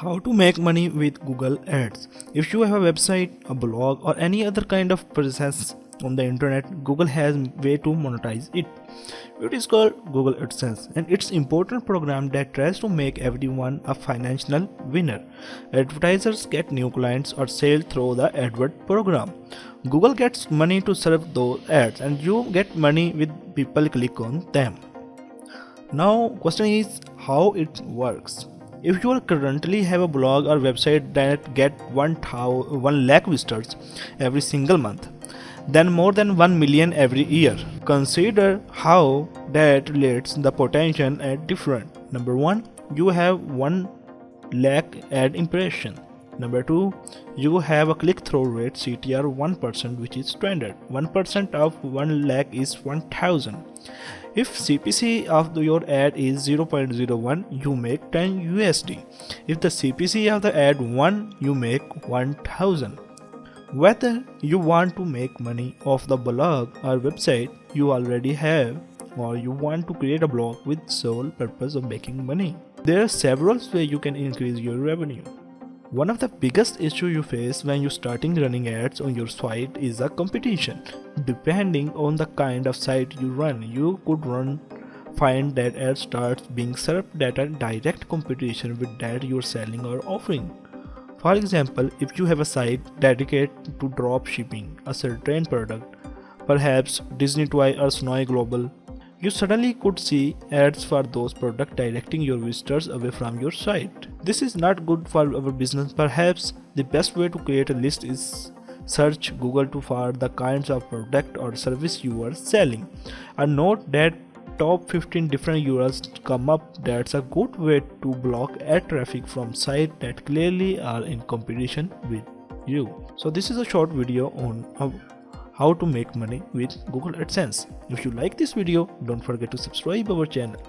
How to make money with Google Ads. If you have a website, a blog, or any other kind of presence on the internet, Google has way to monetize it. It is called Google AdSense, and it's important program that tries to make everyone a financial winner. Advertisers get new clients or sales through the advert program. Google gets money to serve those ads, and you get money with people click on them. Now, question is how it works. If you currently have a blog or website that get 1 lakh visitors every single month, then more than 1 million every year. Consider how that relates the potential at different. Number 1, you have 1 lakh ad impression. Number 2, you have a click-through rate CTR 1%, which is standard. 1% of 1 lakh is 1000. If CPC of your ad is 0.01, you make 10 USD. If the CPC of the ad 1, you make 1000. Whether you want to make money off the blog or website you already have, or you want to create a blog with sole purpose of making money, there are several ways you can increase your revenue. One of the biggest issues you face when you're starting running ads on your site is a competition. Depending on the kind of site you run, you could find that ad starts being served at a direct competition with that you're selling or offering. For example, if you have a site dedicated to drop shipping a certain product, perhaps Disney Toy or Snowy Global, you suddenly could see ads for those products directing your visitors away from your site. This is not good for our business. Perhaps the best way to create a list is search Google for the kinds of product or service you are selling, and note that top 15 different URLs come up. That's a good way to block ad traffic from sites that clearly are in competition with you. So this is a short video on how to make money with Google AdSense. If you like this video, don't forget to subscribe our channel.